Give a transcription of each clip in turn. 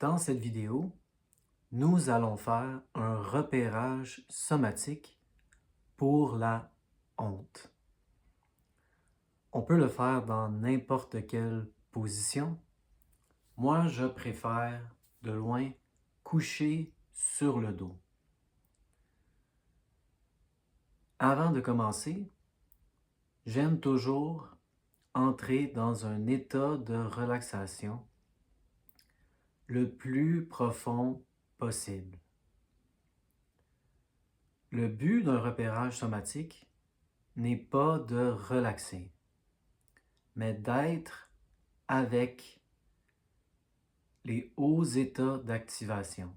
Dans cette vidéo, nous allons faire un repérage somatique pour la honte. On peut le faire dans n'importe quelle position. Moi, je préfère de loin coucher sur le dos. Avant de commencer, j'aime toujours entrer dans un état de relaxation le plus profond possible. Le but d'un repérage somatique n'est pas de relaxer, mais d'être avec les hauts états d'activation.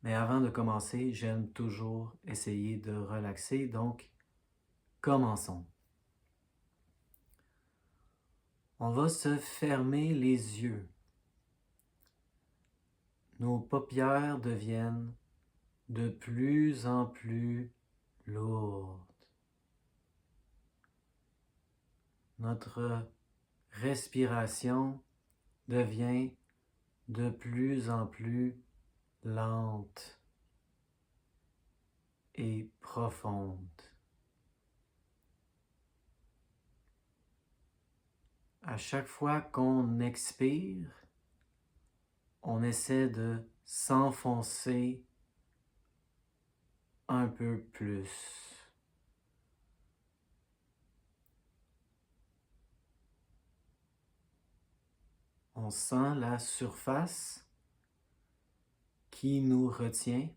Mais avant de commencer, j'aime toujours essayer de relaxer, donc commençons. On va se fermer les yeux. Nos paupières deviennent de plus en plus lourdes. Notre respiration devient de plus en plus lente et profonde. À chaque fois qu'on expire, on essaie de s'enfoncer un peu plus. On sent la surface qui nous retient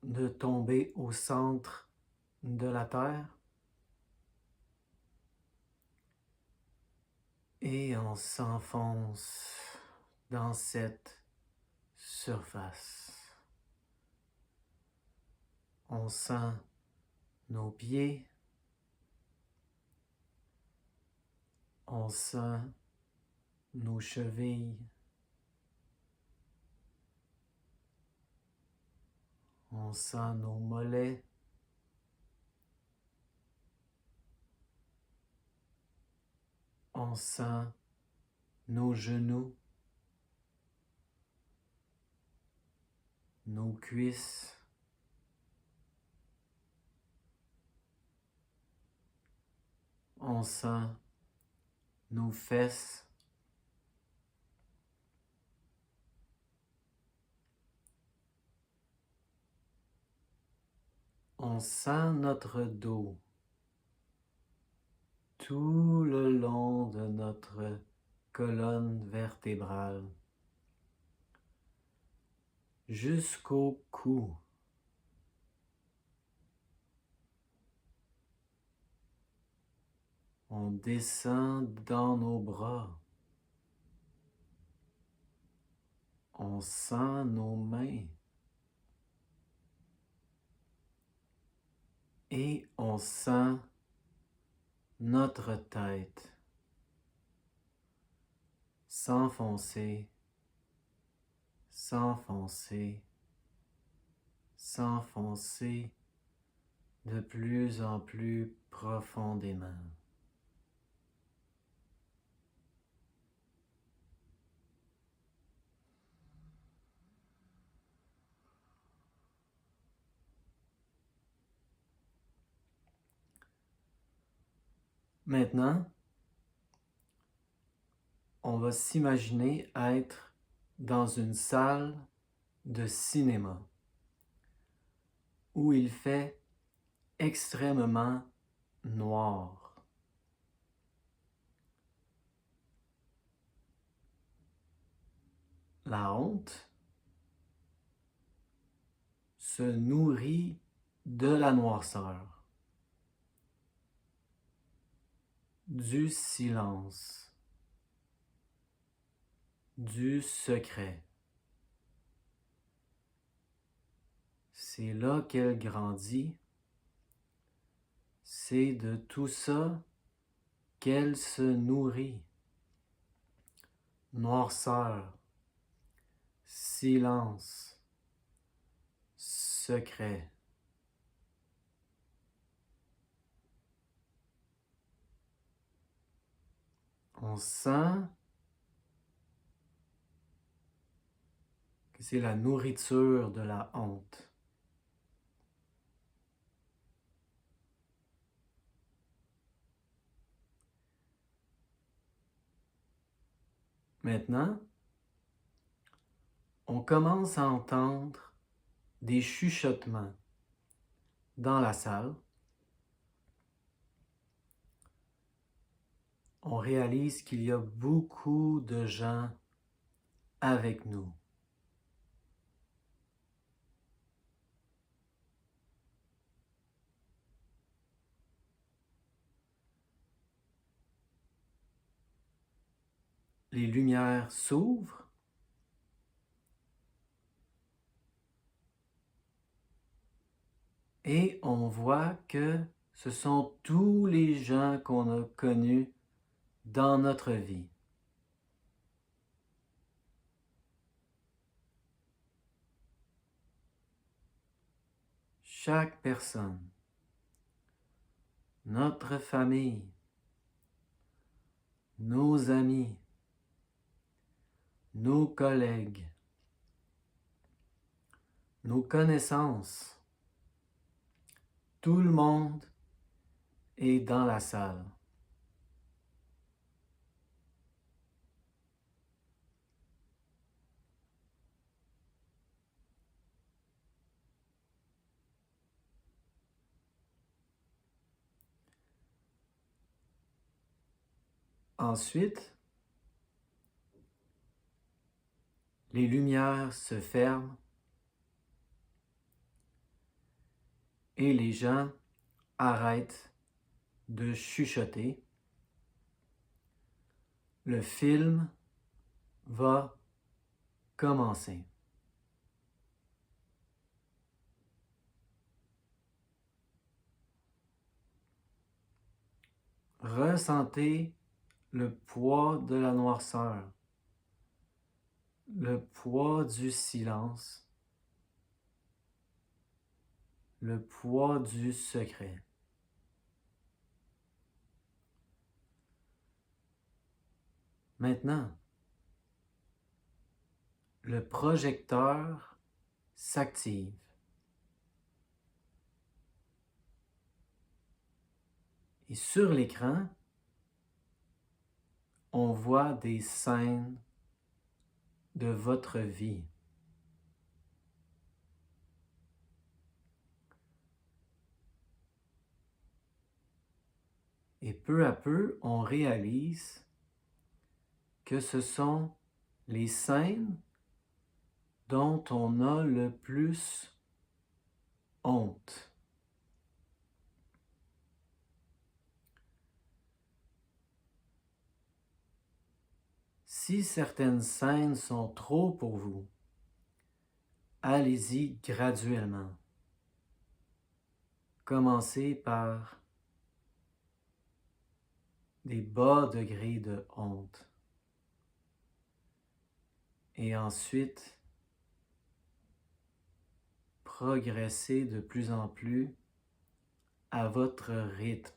de tomber au centre de la Terre et on s'enfonce dans cette surface. On sent nos pieds, on sent nos chevilles, on sent nos mollets, on sent nos genoux, nos cuisses, on sent nos fesses, on sent notre dos tout le long de notre colonne vertébrale jusqu'au cou. On descend dans nos bras. On sent nos mains. Et on sent notre tête s'enfoncer, s'enfoncer, s'enfoncer de plus en plus profondément. Maintenant, on va s'imaginer être dans une salle de cinéma où il fait extrêmement noir. La honte se nourrit de la noirceur, du silence, du secret. C'est là qu'elle grandit, c'est de tout ça qu'elle se nourrit. Noirceur, silence, secret. On sent que c'est la nourriture de la honte. Maintenant, on commence à entendre des chuchotements dans la salle. On réalise qu'il y a beaucoup de gens avec nous. Les lumières s'ouvrent et on voit que ce sont tous les gens qu'on a connus dans notre vie. Chaque personne, notre famille, nos amis, nos collègues, nos connaissances, tout le monde est dans la salle. Ensuite, les lumières se ferment et les gens arrêtent de chuchoter. Le film va commencer. Ressentez le poids de la noirceur, le poids du silence, le poids du secret. Maintenant, le projecteur s'active. Et sur l'écran, on voit des scènes de votre vie. Et peu à peu, on réalise que ce sont les scènes dont on a le plus honte. Si certaines scènes sont trop pour vous, allez-y graduellement. Commencez par des bas degrés de honte. Et ensuite, progressez de plus en plus à votre rythme.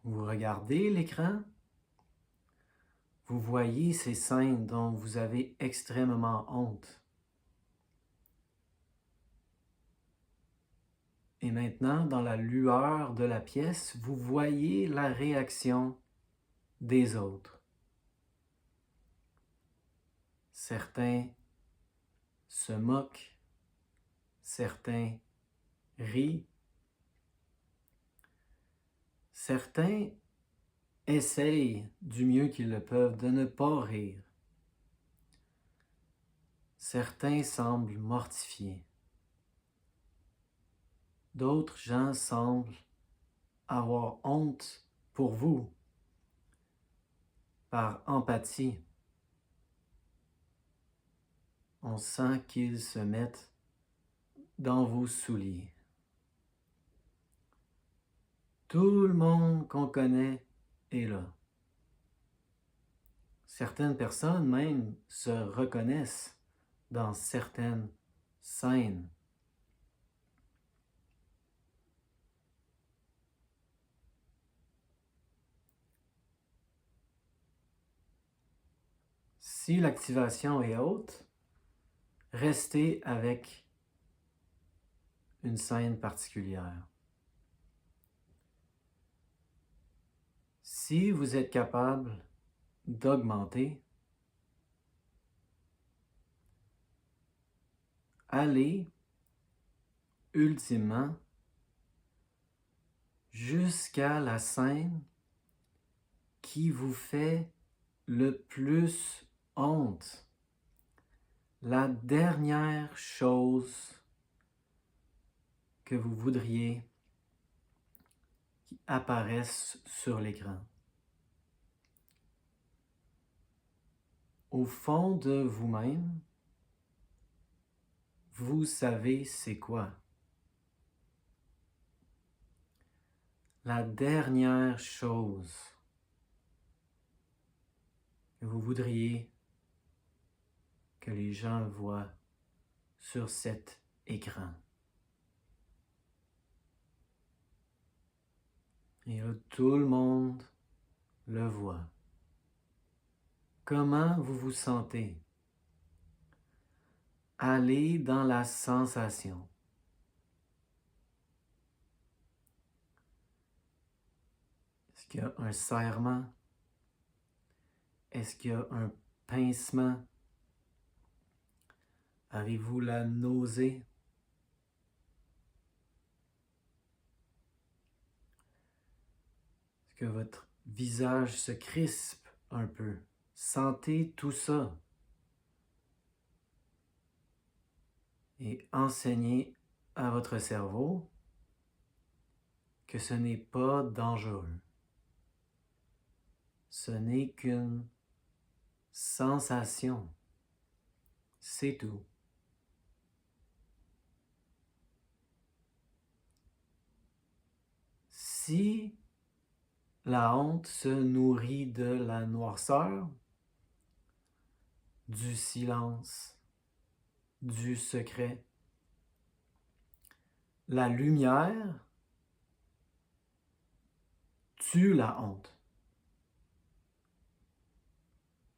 Vous regardez l'écran, vous voyez ces scènes dont vous avez extrêmement honte. Et maintenant, dans la lueur de la pièce, vous voyez la réaction des autres. Certains se moquent, certains rient, certains essayent du mieux qu'ils le peuvent de ne pas rire. Certains semblent mortifiés. D'autres gens semblent avoir honte pour vous, par empathie. On sent qu'ils se mettent dans vos souliers. Tout le monde qu'on connaît est là. Certaines personnes même se reconnaissent dans certaines scènes. Si l'activation est haute, restez avec une scène particulière. Si vous êtes capable d'augmenter, allez ultimement jusqu'à la scène qui vous fait le plus honte. La dernière chose que vous voudriez qui apparaisse sur l'écran. Au fond de vous-même, vous savez c'est quoi. La dernière chose que vous voudriez que les gens voient sur cet écran. Et là, tout le monde le voit. Comment vous vous sentez? Allez dans la sensation. Est-ce qu'il y a un serrement? Est-ce qu'il y a un pincement? Avez-vous la nausée? Est-ce que votre visage se crispe un peu? Sentez tout ça. Et enseignez à votre cerveau que ce n'est pas dangereux. Ce n'est qu'une sensation. C'est tout. Si la honte se nourrit de la noirceur, du silence, du secret, la lumière tue la honte.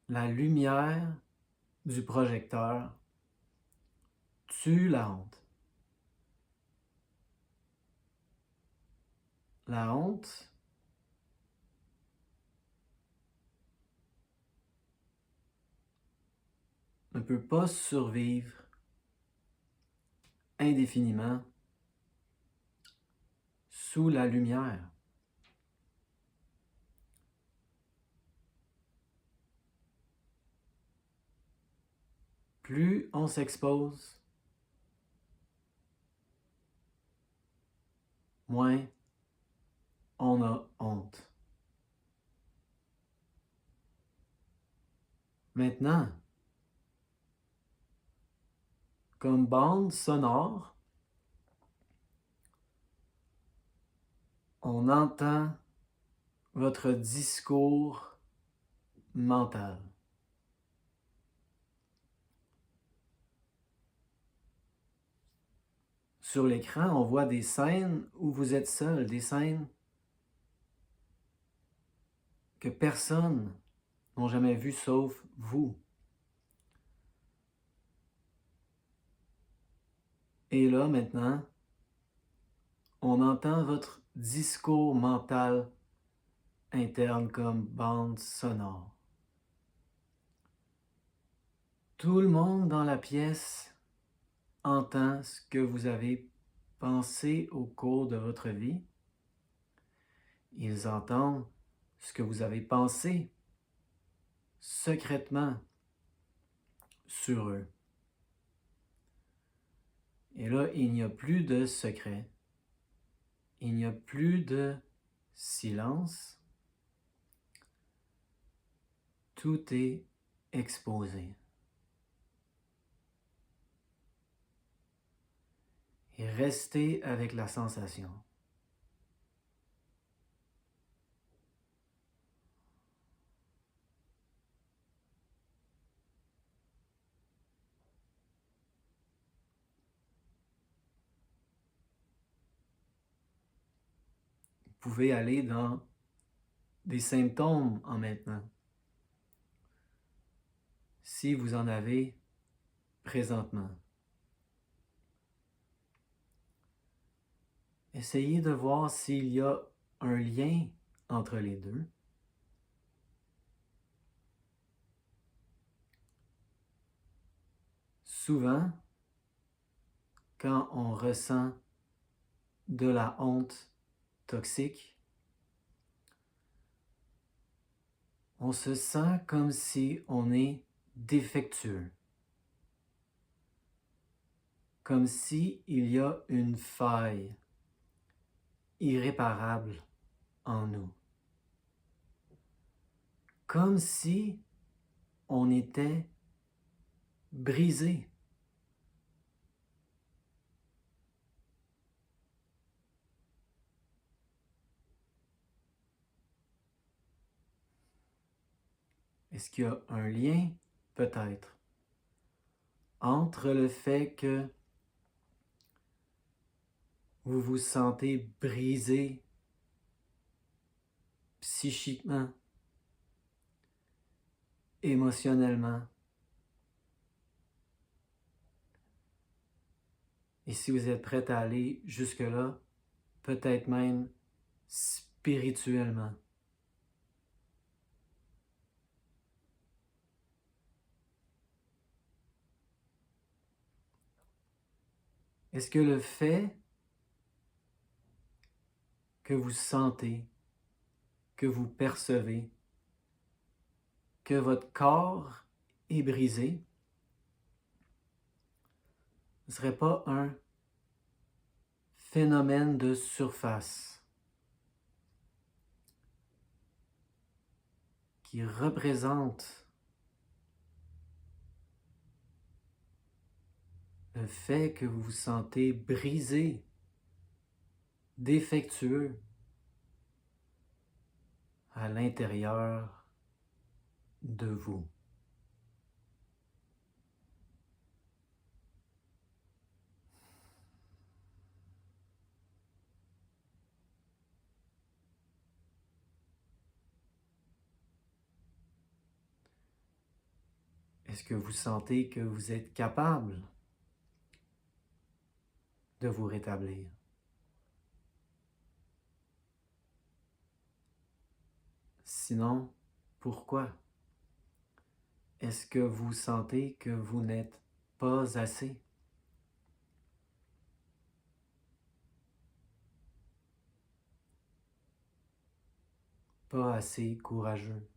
La lumière du projecteur tue la honte. La honte ne peut pas survivre indéfiniment sous la lumière. Plus on s'expose, moins on a honte. Maintenant, comme bande sonore, on entend votre discours mental. Sur l'écran, on voit des scènes où vous êtes seul, des scènes que personne n'a jamais vues sauf vous. Et là, maintenant, on entend votre discours mental interne comme bande sonore. Tout le monde dans la pièce entend ce que vous avez pensé au cours de votre vie. Ils entendent ce que vous avez pensé secrètement sur eux. Et là, il n'y a plus de secret. Il n'y a plus de silence. Tout est exposé. Et restez avec la sensation. pouvez aller dans des symptômes en maintenant, si vous en avez présentement. Essayez de voir s'il y a un lien entre les deux. Souvent, quand on ressent de la honte toxique, on se sent comme si on est défectueux, comme si il y a une faille irréparable en nous, comme si on était brisé. Est-ce qu'il y a un lien, peut-être, entre le fait que vous vous sentez brisé psychiquement, émotionnellement, et si vous êtes prêt à aller jusque-là, peut-être même spirituellement. Est-ce que le fait que vous sentez, que vous percevez, que votre corps est brisé, ne serait pas un phénomène de surface qui représente le fait que vous vous sentez brisé, défectueux à l'intérieur de vous. Est-ce que vous sentez que vous êtes capable de vous rétablir? Sinon, pourquoi? Est-ce que vous sentez que vous n'êtes pas assez? Pas assez courageux,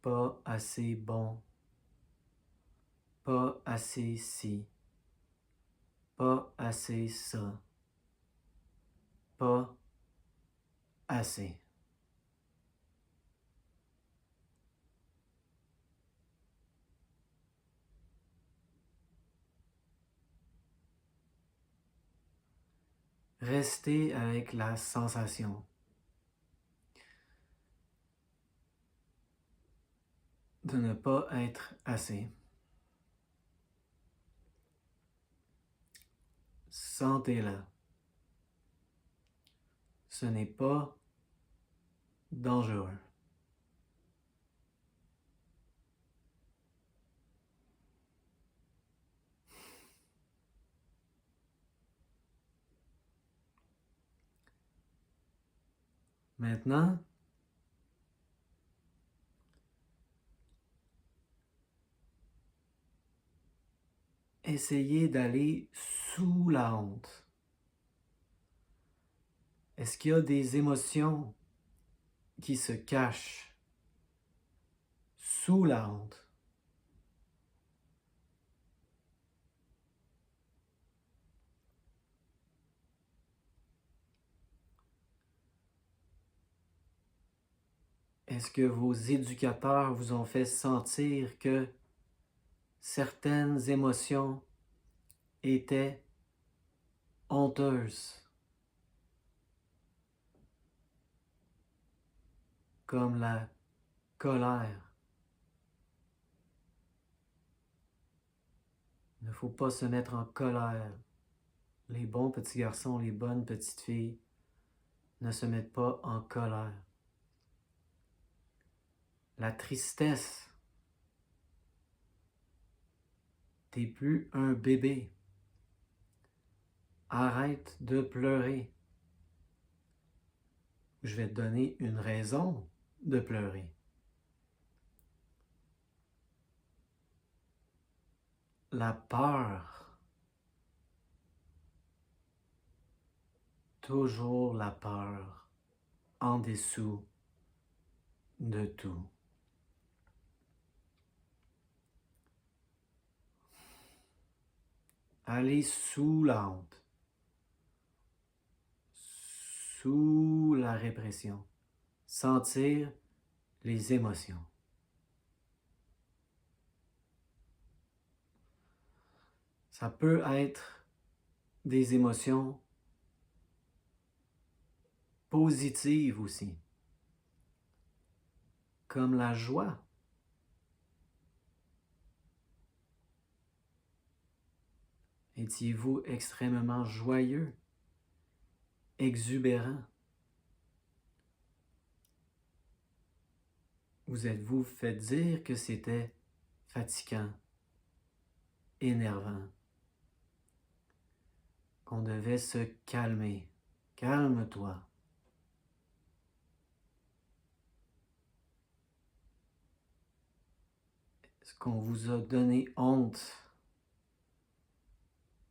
pas assez bon, pas assez ci, pas assez ça, pas assez. Restez avec la sensation de ne pas être assez. Sentez-la. Ce n'est pas dangereux. Maintenant, essayez d'aller sous la honte. Est-ce qu'il y a des émotions qui se cachent sous la honte? Est-ce que vos éducateurs vous ont fait sentir que certaines émotions étaient honteuses, comme la colère? Il ne faut pas se mettre en colère. Les bons petits garçons, les bonnes petites filles ne se mettent pas en colère. La tristesse, t'es plus un bébé. Arrête de pleurer. Je vais te donner une raison de pleurer. La peur. Toujours la peur en dessous de tout. Aller sous la honte, sous la répression, sentir les émotions. Ça peut être des émotions positives aussi, comme la joie. Étiez-vous extrêmement joyeux, exubérant? Vous êtes-vous fait dire que c'était fatigant, énervant, qu'on devait se calmer? Calme-toi. Est-ce qu'on vous a donné honte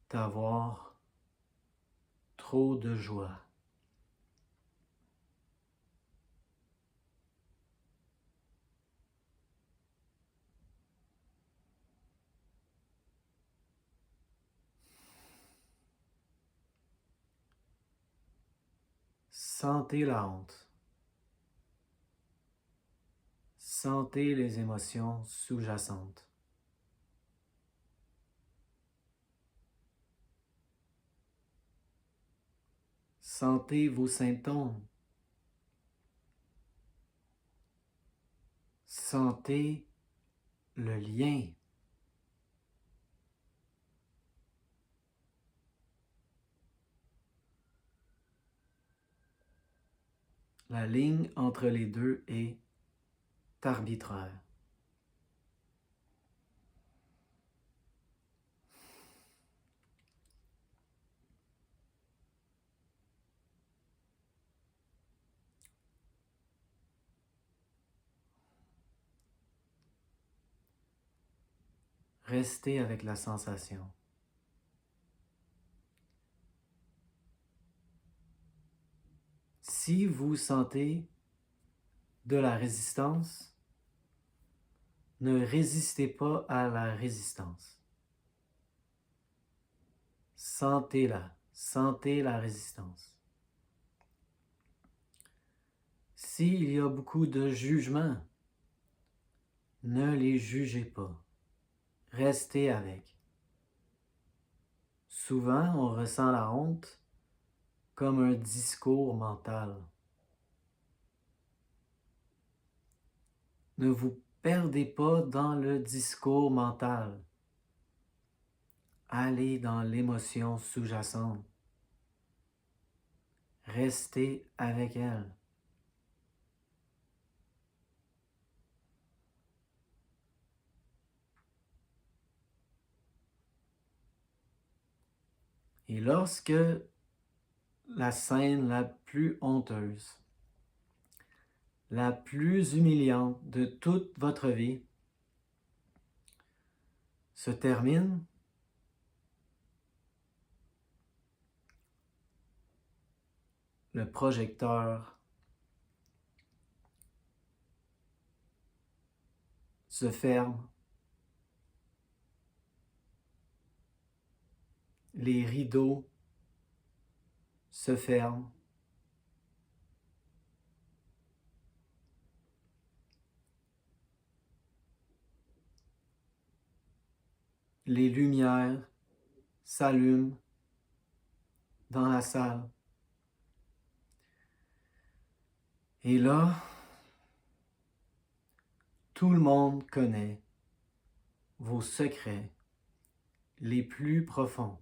d'avoir trop de joie? Sentez la honte. Sentez les émotions sous-jacentes. Sentez vos symptômes. Sentez le lien. La ligne entre les deux est arbitraire. Restez avec la sensation. Si vous sentez de la résistance, ne résistez pas à la résistance. Sentez-la, sentez la résistance. S'il y a beaucoup de jugements, ne les jugez pas. Restez avec. Souvent, on ressent la honte comme un discours mental. Ne vous perdez pas dans le discours mental. Allez dans l'émotion sous-jacente. Restez avec elle. Et lorsque la scène la plus honteuse, la plus humiliante de toute votre vie se termine, le projecteur se ferme, les rideaux se ferment, les lumières s'allument dans la salle. Et là, tout le monde connaît vos secrets les plus profonds.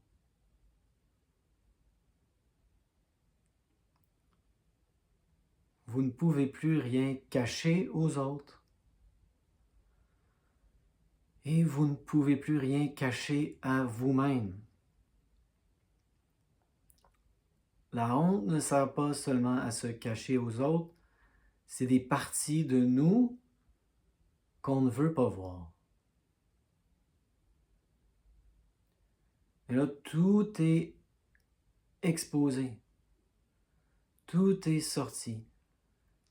vous ne pouvez plus rien cacher aux autres. Et vous ne pouvez plus rien cacher à vous-même. La honte ne sert pas seulement à se cacher aux autres, c'est des parties de nous qu'on ne veut pas voir. Et là, tout est exposé, tout est sorti,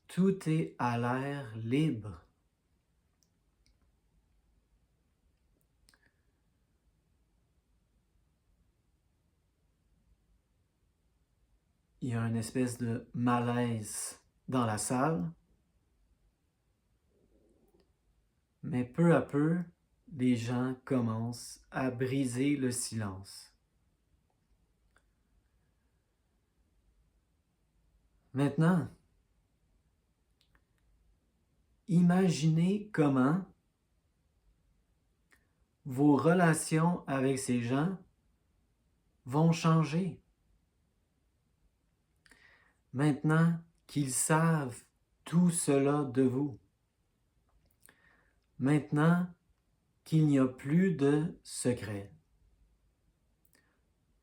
tout est à l'air libre. Il y a une espèce de malaise dans la salle, mais peu à peu, les gens commencent à briser le silence. Maintenant, imaginez comment vos relations avec ces gens vont changer. Maintenant qu'ils savent tout cela de vous. Maintenant qu'il n'y a plus de secret,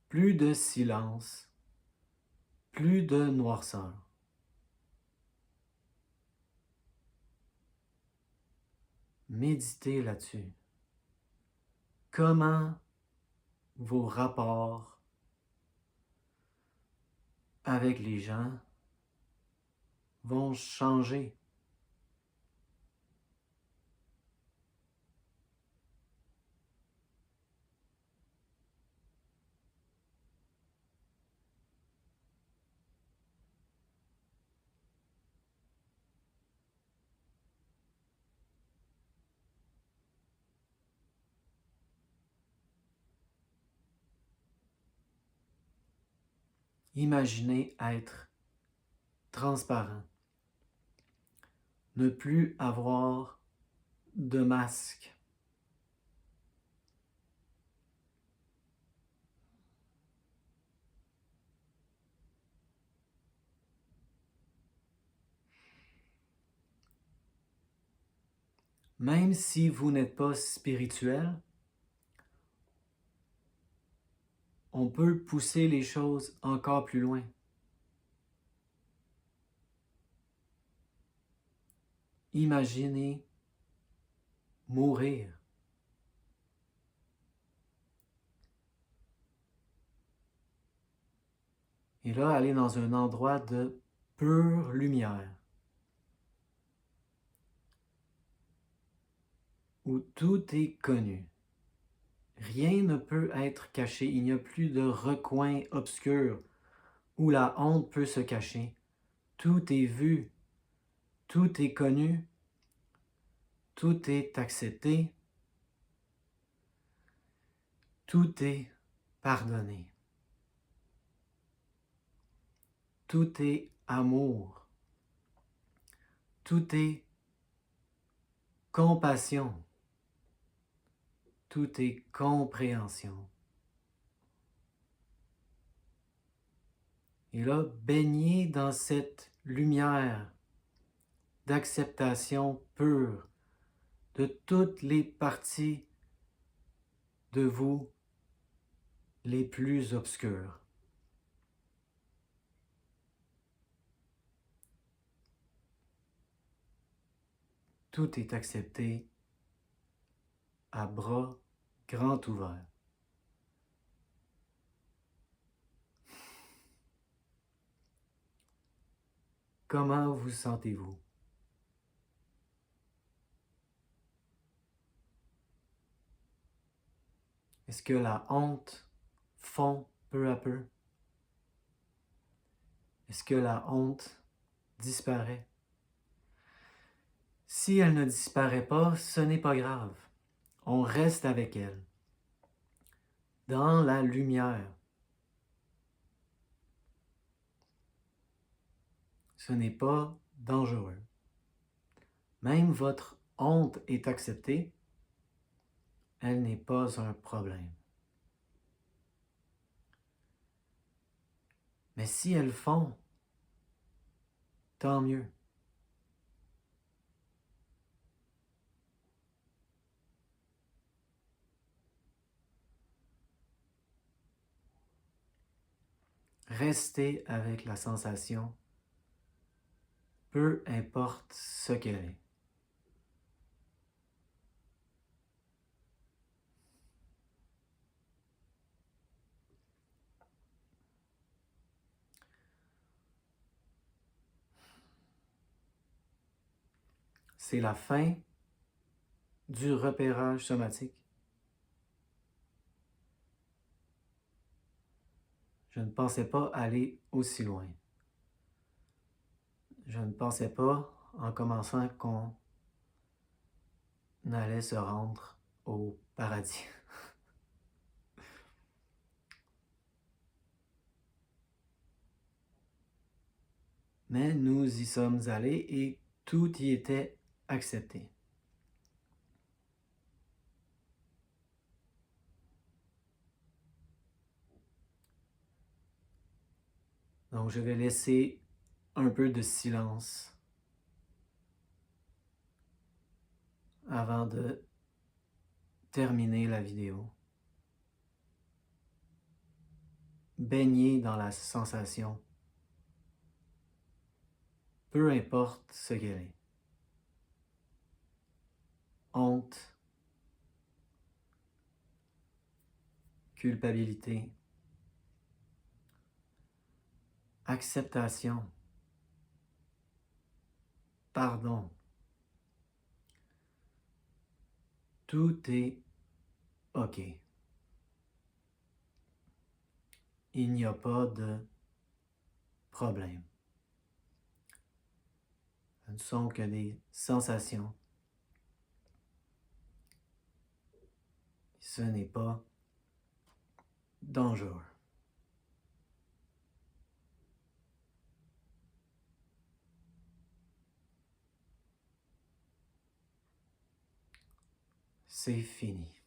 plus de silence, plus de noirceur. Méditez là-dessus. Comment vos rapports avec les gens vont changer. Imaginez être transparent, ne plus avoir de masque. Même si vous n'êtes pas spirituel, on peut pousser les choses encore plus loin. Imaginez mourir. Et là, aller dans un endroit de pure lumière, où tout est connu. Rien ne peut être caché, il n'y a plus de recoin obscur où la honte peut se cacher. Tout est vu, tout est connu, tout est accepté, tout est pardonné. Tout est amour, tout est compassion, tout est compréhension. Et là, baignez dans cette lumière d'acceptation pure de toutes les parties de vous les plus obscures. Tout est accepté à bras grands ouverts. Comment vous sentez-vous? Est-ce que la honte fond peu à peu? Est-ce que la honte disparaît? Si elle ne disparaît pas, ce n'est pas grave. On reste avec elle, dans la lumière. Ce n'est pas dangereux. Même votre honte est acceptée, elle n'est pas un problème. Mais si elle fond, tant mieux. Restez avec la sensation, peu importe ce qu'elle est. C'est la fin du repérage somatique. Je ne pensais pas aller aussi loin. Je ne pensais pas, en commençant, qu'on allait se rendre au paradis. Mais nous y sommes allés et tout y était accepté. Donc je vais laisser un peu de silence avant de terminer la vidéo. Baignez dans la sensation, peu importe ce qu'elle est. Honte, culpabilité, acceptation, pardon. Tout est OK. Il n'y a pas de problème. Ce ne sont que des sensations. Ce n'est pas dangereux. C'est fini.